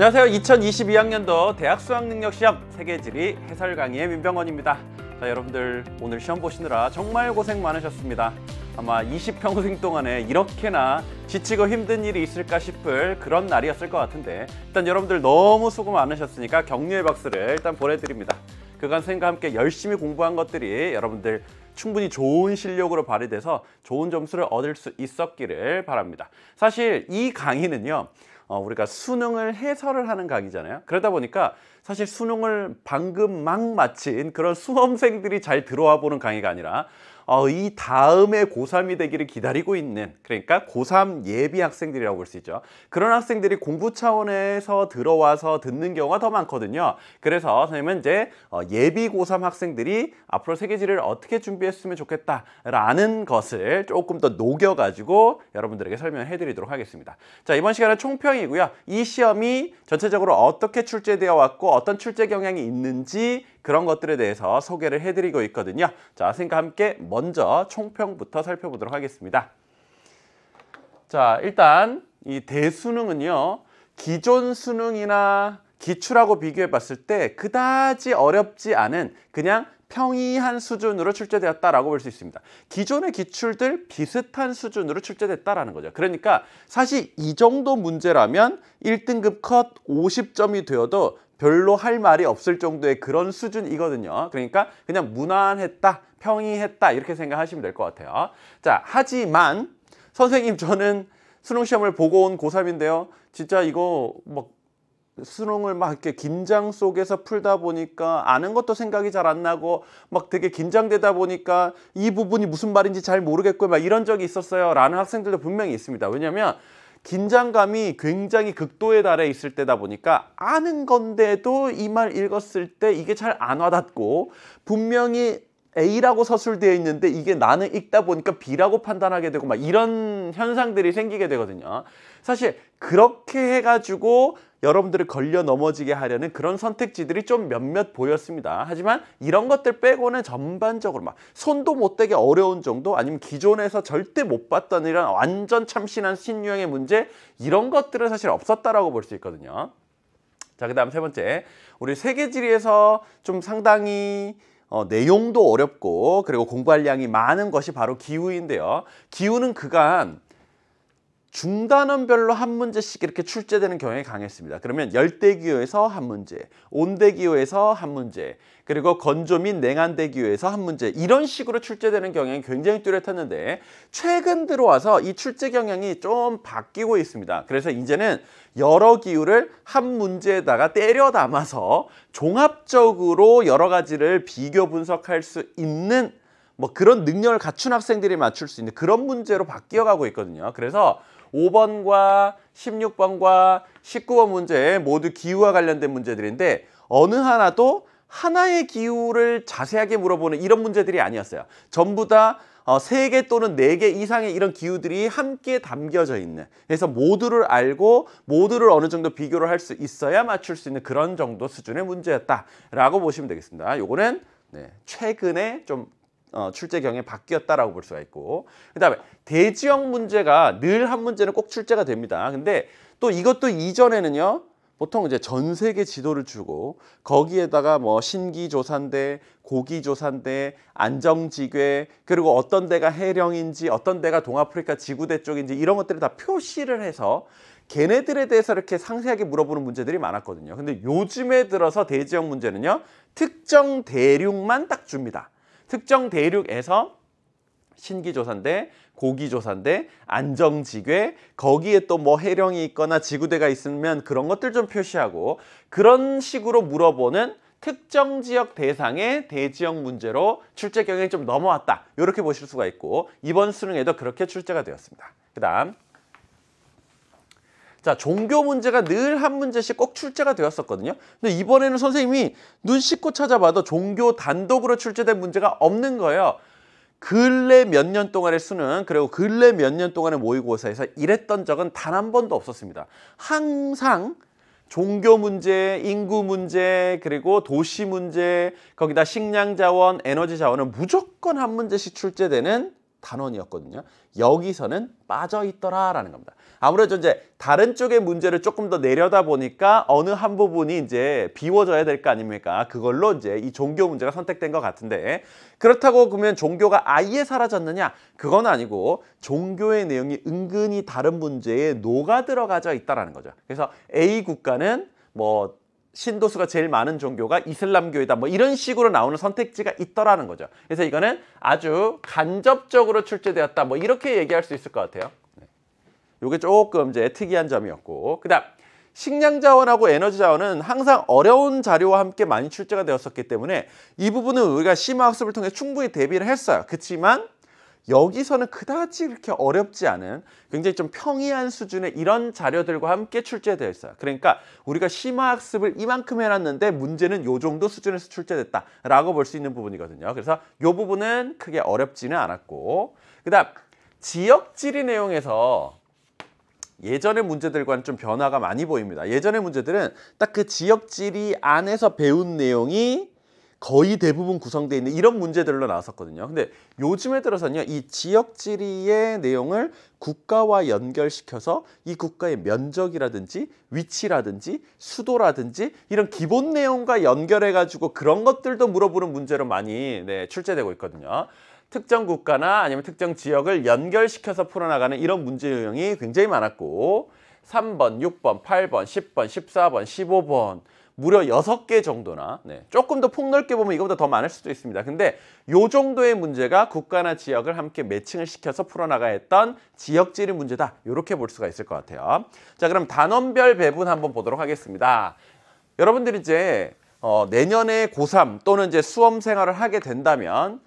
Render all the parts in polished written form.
안녕하세요. 2022학년도 대학 수학능력시험 세계지리 해설 강의의 민병헌입니다. 자, 여러분들 오늘 시험 보시느라 정말 고생 많으셨습니다. 아마 20평생 동안에 이렇게나 지치고 힘든 일이 있을까 싶을 그런 날이었을 것 같은데, 일단 여러분들 너무 수고 많으셨으니까 격려의 박수를 일단 보내드립니다. 그간 선생님과 함께 열심히 공부한 것들이 여러분들 충분히 좋은 실력으로 발휘돼서 좋은 점수를 얻을 수 있었기를 바랍니다. 사실 이 강의는요, 우리가 수능을 해설을 하는 강의잖아요. 그러다 보니까 사실 수능을 방금 막 마친 그런 수험생들이 잘 들어와 보는 강의가 아니라 이 다음에 고3이 되기를 기다리고 있는, 그러니까 고3 예비 학생들이라고 볼 수 있죠. 그런 학생들이 공부 차원에서 들어와서 듣는 경우가 더 많거든요. 그래서 선생님은 이제 예비 고3 학생들이 앞으로 세계지리를 어떻게 준비했으면 좋겠다라는 것을 조금 더 녹여가지고 여러분들에게 설명해 드리도록 하겠습니다. 자, 이번 시간은 총평이고요. 이 시험이 전체적으로 어떻게 출제되어 왔고 어떤 출제 경향이 있는지 그런 것들에 대해서 소개를 해드리고 있거든요. 자, 선생님과 함께 먼저 총평부터 살펴보도록 하겠습니다. 자, 일단 이 대수능은요, 기존 수능이나 기출하고 비교해 봤을 때 그다지 어렵지 않은 그냥 평이한 수준으로 출제되었다라고 볼 수 있습니다. 기존의 기출들 비슷한 수준으로 출제됐다라는 거죠. 그러니까 사실 이 정도 문제라면 1등급 컷 50점이 되어도 별로 할 말이 없을 정도의 그런 수준이거든요. 그러니까 그냥 무난했다, 평이했다 이렇게 생각하시면 될 것 같아요. 자, 하지만 선생님 저는 수능시험을 보고 온 고3인데요. 진짜 이거 막 수능을 막 이렇게 긴장 속에서 풀다 보니까 아는 것도 생각이 잘 안 나고 막 되게 긴장되다 보니까 이 부분이 무슨 말인지 잘 모르겠고 막 이런 적이 있었어요 라는 학생들도 분명히 있습니다. 왜냐하면 긴장감이 굉장히 극도에 달해 있을 때다 보니까 아는 건데도 이 말 읽었을 때 이게 잘 안 와닿고 분명히 A라고 서술되어 있는데 이게 나는 읽다 보니까 B라고 판단하게 되고 막 이런 현상들이 생기게 되거든요. 사실 그렇게 해가지고 여러분들을 걸려 넘어지게 하려는 그런 선택지들이 좀 몇몇 보였습니다. 하지만 이런 것들 빼고는 전반적으로 막 손도 못 대게 어려운 정도, 아니면 기존에서 절대 못 봤던 이런 완전 참신한 신유형의 문제, 이런 것들은 사실 없었다라고 볼 수 있거든요. 자, 그 다음 세 번째, 우리 세계지리에서 좀 상당히 내용도 어렵고 그리고 공부할 양이 많은 것이 바로 기후인데요. 기후는 그간 중단원별로 한 문제씩 이렇게 출제되는 경향이 강했습니다. 그러면 열대기후에서 한 문제, 온대기후에서 한 문제, 그리고 건조 및 냉한대기후에서 한 문제, 이런 식으로 출제되는 경향이 굉장히 뚜렷했는데 최근 들어와서 이 출제 경향이 좀 바뀌고 있습니다. 그래서 이제는 여러 기후를 한 문제에다가 때려 담아서 종합적으로 여러 가지를 비교 분석할 수 있는 그런 능력을 갖춘 학생들이 맞출 수 있는 그런 문제로 바뀌어가고 있거든요. 그래서 5번과 16번과 19번 문제 모두 기후와 관련된 문제들인데 어느 하나도 하나의 기후를 자세하게 물어보는 이런 문제들이 아니었어요. 전부 다 3개 또는 4개 이상의 이런 기후들이 함께 담겨져 있는, 그래서 모두를 알고 모두를 어느 정도 비교를 할 수 있어야 맞출 수 있는 그런 정도 수준의 문제였다라고 보시면 되겠습니다. 요거는 최근에 좀 출제 경향이 바뀌었다라고 볼 수가 있고, 그 다음에 대지형 문제가 늘 한 문제는 꼭 출제가 됩니다. 근데 또 이것도 이전에는요, 보통 이제 전 세계 지도를 주고 거기에다가 신기조산대, 고기조산대, 안정지괴, 그리고 어떤 데가 해령인지 어떤 데가 동아프리카 지구대 쪽인지 이런 것들을 다 표시를 해서 걔네들에 대해서 이렇게 상세하게 물어보는 문제들이 많았거든요. 근데 요즘에 들어서 대지형 문제는요, 특정 대륙만 딱 줍니다. 특정 대륙에서 신기조산대, 고기조산대, 안정지괴, 거기에 또 해령이 있거나 지구대가 있으면 그런 것들 좀 표시하고, 그런 식으로 물어보는 특정 지역 대상의 대지형 문제로 출제 경향이 좀 넘어왔다, 이렇게 보실 수가 있고, 이번 수능에도 그렇게 출제가 되었습니다. 그 다음, 자, 종교 문제가 늘 한 문제씩 꼭 출제가 되었었거든요. 근데 이번에는 선생님이 눈 씻고 찾아봐도 종교 단독으로 출제된 문제가 없는 거예요. 근래 몇 년 동안의 수능, 그리고 근래 몇 년 동안의 모의고사에서 이랬던 적은 단 한 번도 없었습니다. 항상 종교 문제, 인구 문제, 그리고 도시 문제, 거기다 식량 자원, 에너지 자원은 무조건 한 문제씩 출제되는 단원이었거든요. 여기서는 빠져 있더라라는 겁니다. 아무래도 이제 다른 쪽의 문제를 조금 더 내려다 보니까 어느 한 부분이 이제 비워져야 될 거 아닙니까? 그걸로 이제 이 종교 문제가 선택된 것 같은데, 그렇다고 그러면 종교가 아예 사라졌느냐? 그건 아니고 종교의 내용이 은근히 다른 문제에 녹아 들어가져 있다라는 거죠. 그래서 A 국가는 뭐 신도수가 제일 많은 종교가 이슬람교이다, 뭐 이런 식으로 나오는 선택지가 있더라는 거죠. 그래서 이거는 아주 간접적으로 출제되었다, 뭐 이렇게 얘기할 수 있을 것 같아요. 이게 조금 이제 특이한 점이었고, 그다음 식량 자원하고 에너지 자원은 항상 어려운 자료와 함께 많이 출제가 되었었기 때문에 이 부분은 우리가 심화학습을 통해 충분히 대비를 했어요. 그렇지만 여기서는 그다지 이렇게 어렵지 않은 굉장히 좀 평이한 수준의 이런 자료들과 함께 출제되어 있어요. 그러니까 우리가 심화학습을 이만큼 해놨는데 문제는 요 정도 수준에서 출제됐다라고 볼 수 있는 부분이거든요. 그래서 요 부분은 크게 어렵지는 않았고, 그다음 지역지리 내용에서 예전의 문제들과는 좀 변화가 많이 보입니다. 예전의 문제들은 딱 그 지역지리 안에서 배운 내용이 거의 대부분 구성되어 있는 이런 문제들로 나왔었거든요. 근데 요즘에 들어서는요, 이 지역지리의 내용을 국가와 연결시켜서 이 국가의 면적이라든지 위치라든지 수도라든지 이런 기본 내용과 연결해가지고 그런 것들도 물어보는 문제로 많이 출제되고 있거든요. 특정 국가나 아니면 특정 지역을 연결시켜서 풀어나가는 이런 문제 유형이 굉장히 많았고, 3번, 6번, 8번, 10번, 14번, 15번 무려 6개 정도나, 조금 더 폭넓게 보면 이거보다 더 많을 수도 있습니다. 근데 요 정도의 문제가 국가나 지역을 함께 매칭을 시켜서 풀어나가야 했던 지역지리 문제다, 이렇게 볼 수가 있을 것 같아요. 자, 그럼 단원별 배분 한번 보도록 하겠습니다. 여러분들이 이제 내년에 고3 또는 이제 수험 생활을 하게 된다면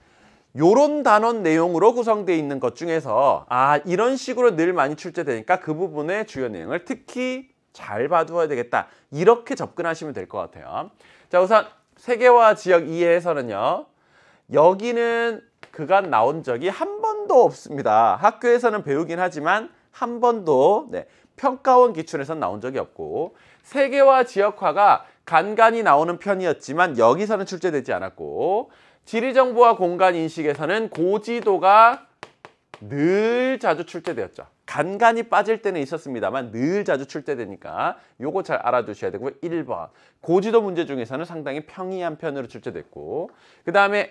요런 단원 내용으로 구성되어 있는 것 중에서 이런 식으로 늘 많이 출제되니까 그 부분의 주요 내용을 특히 잘 봐두어야 되겠다, 이렇게 접근하시면 될 것 같아요. 자, 우선 세계화 지역 2에서는요, 여기는 그간 나온 적이 한 번도 없습니다. 학교에서는 배우긴 하지만 한 번도 평가원 기준에서는 나온 적이 없고, 세계화 지역화가 간간히 나오는 편이었지만 여기서는 출제되지 않았고, 지리정보와 공간인식에서는 고지도가 늘 자주 출제되었죠. 간간히 빠질 때는 있었습니다만 늘 자주 출제되니까 요거 잘 알아두셔야 되고요. 1번 고지도 문제 중에서는 상당히 평이한 편으로 출제됐고, 그 다음에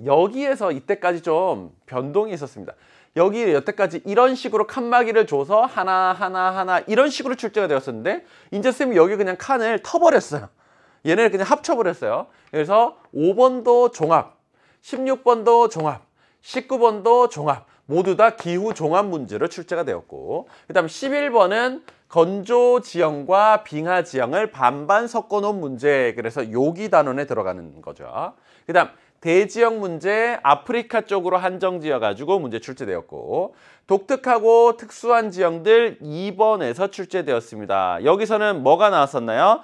여기에서 이때까지 좀 변동이 있었습니다. 여기 여태까지 이런 식으로 칸막이를 줘서 하나 이런 식으로 출제가 되었었는데, 이제 쌤이 여기 그냥 칸을 터버렸어요. 얘네를 그냥 합쳐버렸어요. 그래서 5번도 종합, 16번도 종합, 19번도 종합, 모두 다 기후 종합 문제로 출제가 되었고, 그 다음 11번은 건조 지형과 빙하 지형을 반반 섞어놓은 문제, 그래서 여기 단원에 들어가는 거죠. 그 다음 대지형 문제, 아프리카 쪽으로 한정지어가지고 문제 출제되었고, 독특하고 특수한 지형들 2번에서 출제되었습니다. 여기서는 뭐가 나왔었나요?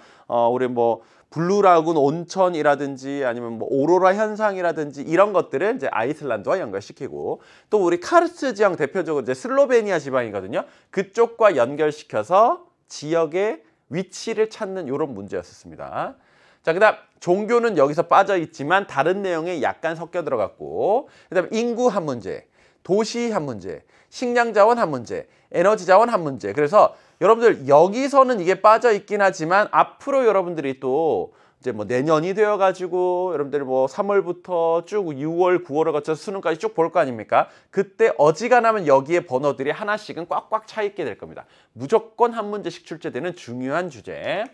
우리 뭐 블루라군 온천이라든지 아니면 뭐 오로라 현상이라든지 이런 것들은 이제 아이슬란드와 연결시키고, 또 우리 카르스트 지형 대표적으로 이제 슬로베니아 지방이거든요. 그쪽과 연결시켜서 지역의 위치를 찾는 이런 문제였었습니다. 자, 그 다음 종교는 여기서 빠져 있지만 다른 내용에 약간 섞여 들어갔고, 그 다음 인구 한 문제, 도시 한 문제, 식량 자원 한 문제, 에너지 자원 한 문제. 그래서 여러분들 여기서는 이게 빠져 있긴 하지만 앞으로 여러분들이 또 이제 뭐 내년이 되어 가지고 여러분들이 뭐 3월부터 쭉 6월, 9월을 거쳐서 수능까지 쭉 볼 거 아닙니까? 그때 어지간하면 여기에 번호들이 하나씩은 꽉꽉 차 있게 될 겁니다. 무조건 한 문제씩 출제되는 중요한 주제.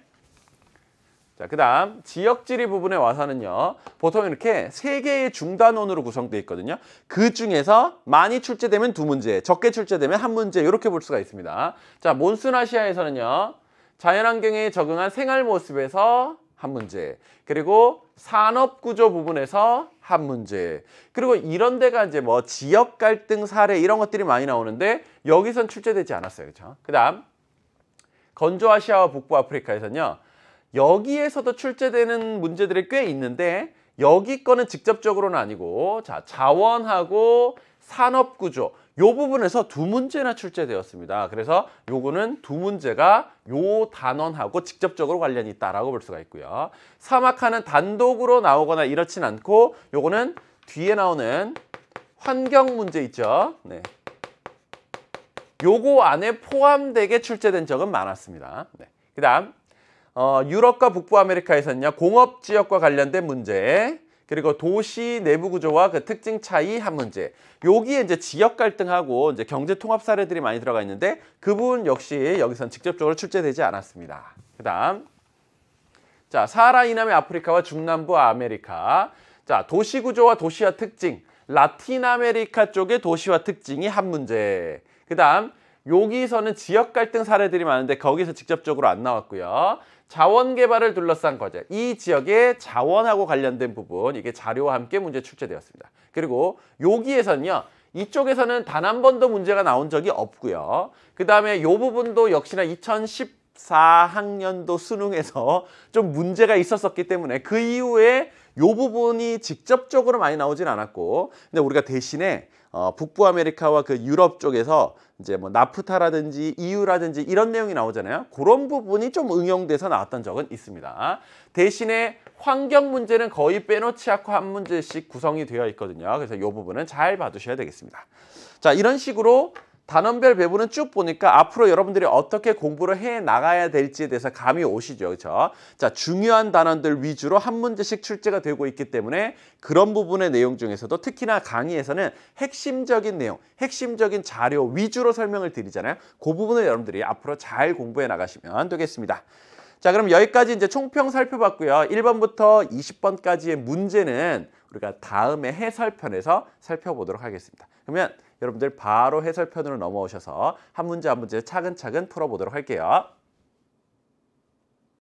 자, 그 다음 지역지리 부분에 와서는요, 보통 이렇게 3개의 중단원으로 구성되어 있거든요. 그 중에서 많이 출제되면 2문제, 적게 출제되면 1문제, 이렇게 볼 수가 있습니다. 자, 몬순아시아에서는요, 자연환경에 적응한 생활 모습에서 1문제, 그리고 산업구조 부분에서 1문제, 그리고 이런 데가 이제 뭐 지역 갈등 사례 이런 것들이 많이 나오는데 여기선 출제되지 않았어요. 그렇죠? 그 다음 건조아시아와 북부아프리카에서는요, 여기에서도 출제되는 문제들이 꽤 있는데 여기 거는 직접적으로는 아니고, 자, 자원하고 산업구조 요 부분에서 2문제나 출제되었습니다. 그래서 요거는 2문제가 요 단원하고 직접적으로 관련이 있다라고 볼 수가 있고요. 사막하는 단독으로 나오거나 이렇진 않고, 요거는 뒤에 나오는 환경 문제 있죠. 네. 요거 안에 포함되게 출제된 적은 많았습니다. 네. 그다음 유럽과 북부 아메리카에서는요. 공업 지역과 관련된 문제, 그리고 도시 내부 구조와 그 특징 차이 한 문제. 여기에 이제 지역 갈등하고 이제 경제 통합 사례들이 많이 들어가 있는데 그 부분 역시 여기선 직접적으로 출제되지 않았습니다. 그다음 자, 사하라 이남의 아프리카와 중남부 아메리카. 자, 도시 구조와 도시화 특징. 라틴 아메리카 쪽의 도시화 특징이 한 문제. 그다음 여기서는 지역 갈등 사례들이 많은데 거기서 직접적으로 안 나왔고요. 자원 개발을 둘러싼 과제. 이 지역의 자원하고 관련된 부분, 이게 자료와 함께 문제 출제되었습니다. 그리고 여기에서는요. 이쪽에서는 단 한 번도 문제가 나온 적이 없고요. 그다음에 이 부분도 역시나 2014학년도 수능에서 좀 문제가 있었었기 때문에 그 이후에 이 부분이 직접적으로 많이 나오진 않았고, 근데 우리가 대신에 북부 아메리카와 그 유럽 쪽에서 이제 뭐 나프타라든지 EU라든지 이런 내용이 나오잖아요. 그런 부분이 좀 응용돼서 나왔던 적은 있습니다. 대신에 환경 문제는 거의 빼놓지 않고 한 문제씩 구성이 되어 있거든요. 그래서 이 부분은 잘 봐두셔야 되겠습니다. 자, 이런 식으로 단원별 배분은 쭉 보니까 앞으로 여러분들이 어떻게 공부를 해 나가야 될지에 대해서 감이 오시죠. 그렇죠? 자, 중요한 단원들 위주로 한 문제씩 출제가 되고 있기 때문에 그런 부분의 내용 중에서도 특히나 강의에서는 핵심적인 내용, 핵심적인 자료 위주로 설명을 드리잖아요. 그 부분을 여러분들이 앞으로 잘 공부해 나가시면 되겠습니다. 자, 그럼 여기까지 이제 총평 살펴봤고요. 1번부터 20번까지의 문제는 우리가 다음에 해설편에서 살펴보도록 하겠습니다. 그러면 여러분들 바로 해설편으로 넘어오셔서 한 문제 한 문제 차근차근 풀어보도록 할게요.